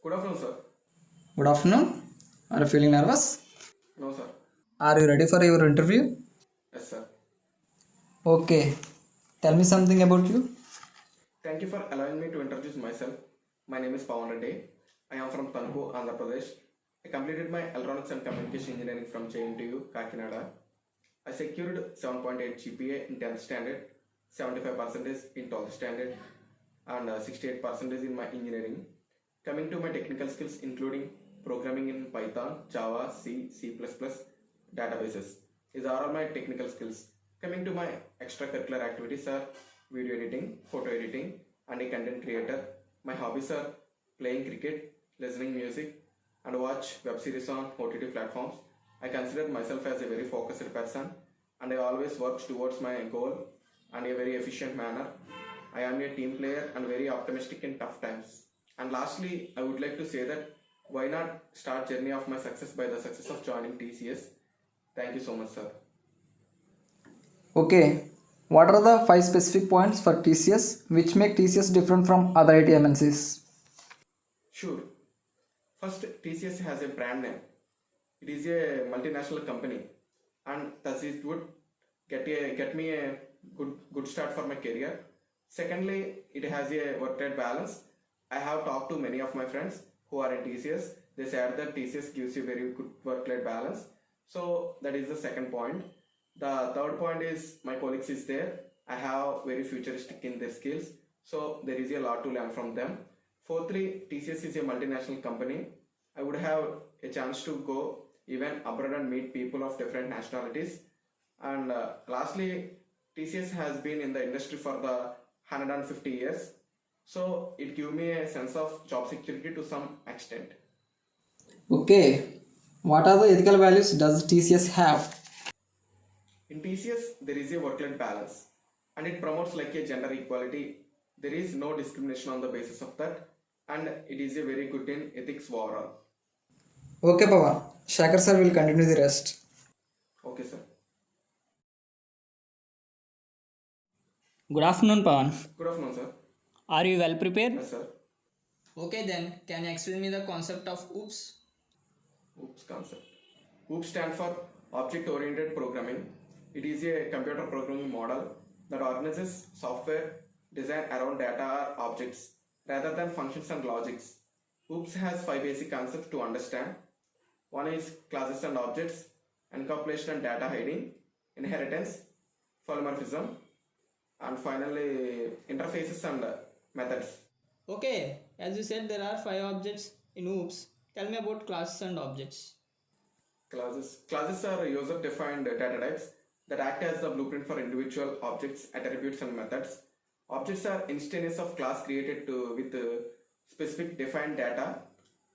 Good afternoon, sir. Good afternoon. Are you feeling nervous? No, sir. Are you ready for your interview? Yes, sir. Okay. Tell me something about you. Thank you for allowing me to introduce myself. My name is Pawan Reddy. I am from Tanku, Andhra Pradesh. I completed my Electronics and Communication Engineering from JNTU, Kakinada. I secured 7.8 GPA in 10th standard, 75% in 12th standard, and 68% in my engineering. Coming to my technical skills, including programming in Python, Java, C, C++, databases. These are all my technical skills. Coming to my extracurricular activities are video editing, photo editing, and a content creator. My hobbies are playing cricket, listening music, and watch web series on OTT platforms. I consider myself as a very focused person, and I always work towards my goal and a very efficient manner. I am a team player and very optimistic in tough times. And lastly, I would like to say that why not start journey of my success by the success of joining TCS. Thank you so much, sir. Okay. What are the five specific points for TCS which make TCS different from other IT MNCs? Sure. First, TCS has a brand name. It is a multinational company, and thus it would get me a good start for my career. Secondly, it has a work-life balance. I have talked to many of my friends who are in TCS. They said that TCS gives you very good work-life balance. So that is the second point. The third point is my colleagues is there. I have very futuristic in their skills. So there is a lot to learn from them. Fourthly, TCS is a multinational company. I would have a chance to go even abroad and meet people of different nationalities. And lastly, TCS has been in the industry for the 150 years. So it gave me a sense of job security to some extent. Okay. What are the ethical values does TCS have? In TCS, there is a work-life balance and it promotes like a gender equality. There is no discrimination on the basis of that, and it is a very good in ethics overall. Okay, Pawan. Shaker sir will continue the rest. Okay, sir. Good afternoon, Pawan. Good afternoon, sir. Are you well prepared? Yes, sir. Okay, then, can you explain me the concept of OOPS? OOPS concept. OOPS stands for Object Oriented Programming. It is a computer programming model that organizes software design around data or objects rather than functions and logics. OOPS has five basic concepts to understand. One is classes and objects, encapsulation and data hiding, inheritance, polymorphism, and finally interfaces and methods. Okay, as you said, there are five objects in OOPS. Tell me about classes and objects. Classes are user defined data types that act as the blueprint for individual objects, attributes, and methods. Objects are instances of class created with specific defined data.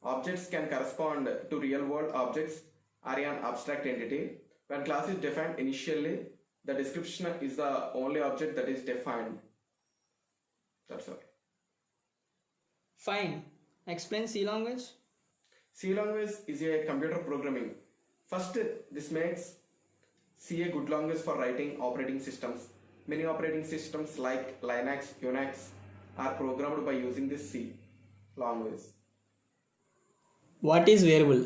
Objects can correspond to real world objects or an abstract entity. When class is defined initially, the description is the only object that is defined. That's all. Fine. Explain C language. C language is a computer programming. First, this makes C a good language for writing operating systems. Many operating systems like Linux, Unix are programmed by using this C language. What is variable?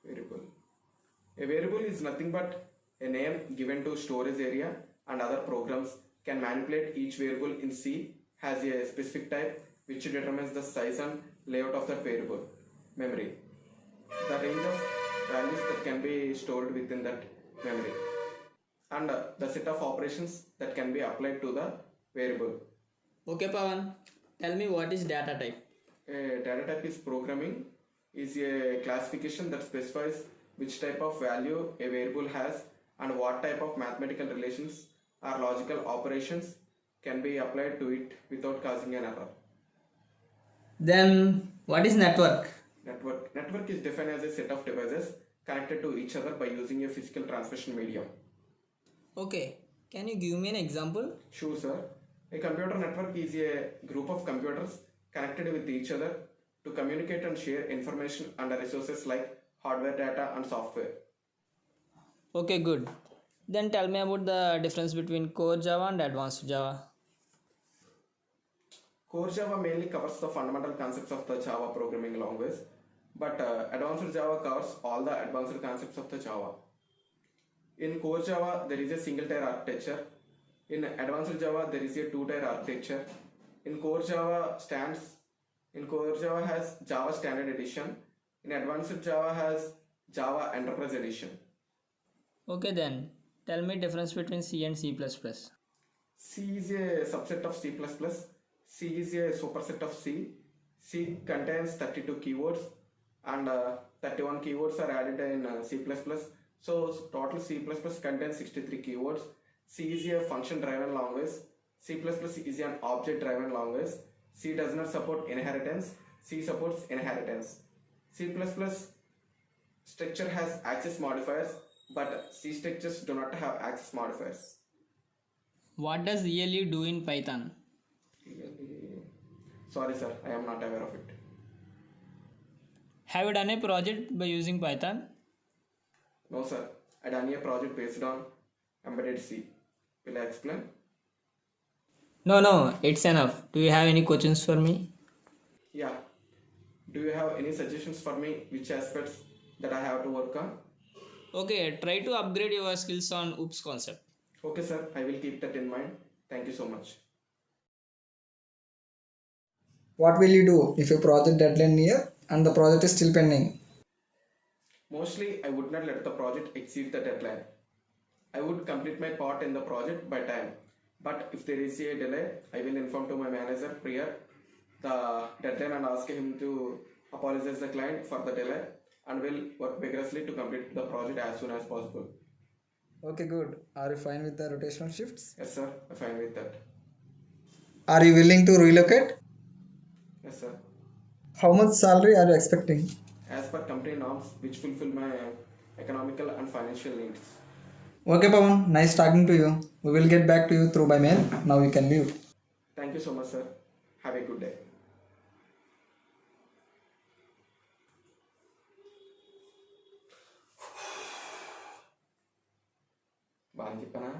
Variable. A variable is nothing but a name given to storage area, and other programs can manipulate each variable in C has a specific type which determines the size and layout of that variable. Memory. The range of values that can be stored within that memory, and the set of operations that can be applied to the variable. Okay, Pawan. Tell me what is data type. A data type is programming is a classification that specifies which type of value a variable has and what type of mathematical relations or logical operations can be applied to it without causing an error. Then, what is network? Network is defined as a set of devices connected to each other by using a physical transmission medium. Okay, can you give me an example? Sure, sir. A computer network is a group of computers connected with each other to communicate and share information and resources like hardware data and software. Okay, good. Then tell me about the difference between core Java and advanced Java. Core Java mainly covers the fundamental concepts of the Java programming language, but Advanced Java covers all the advanced concepts of the Java. In Core Java, there is a single tier architecture. In Advanced Java, there is a two-tier architecture. In Core Java has Java Standard Edition. In Advanced Java has Java Enterprise Edition. Okay then, tell me difference between C and C++. C is a subset of C++. C is a superset of C. C contains 32 keywords and 31 keywords are added in C++. So total C++ contains 63 keywords. C is a function driven language. C++ is an object driven language. C does not support inheritance. C supports inheritance. C++ structure has access modifiers, but C structures do not have access modifiers. What does ELE do in Python? Sorry sir, I am not aware of it. Have you done a project by using Python? No sir, I done a project based on embedded C. Will I explain? No, it's enough. Do you have any questions for me? Yeah. Do you have any suggestions for me which aspects that I have to work on? Okay, try to upgrade your skills on OOPS concept. Okay sir, I will keep that in mind. Thank you so much. What will you do if a project deadline near and the project is still pending? Mostly, I would not let the project exceed the deadline. I would complete my part in the project by time. But if there is a delay, I will inform to my manager prior the deadline and ask him to apologize the client for the delay and will work vigorously to complete the project as soon as possible. Okay, good. Are you fine with the rotational shifts? Yes sir, I'm fine with that. Are you willing to relocate? Yes sir. How much salary are you expecting? As per company norms which fulfill my economical and financial needs. Okay, Pawan, nice talking to you. We will get back to you through by mail. Now you can leave. Thank you so much sir. Have a good day. బాగా చెప్పానా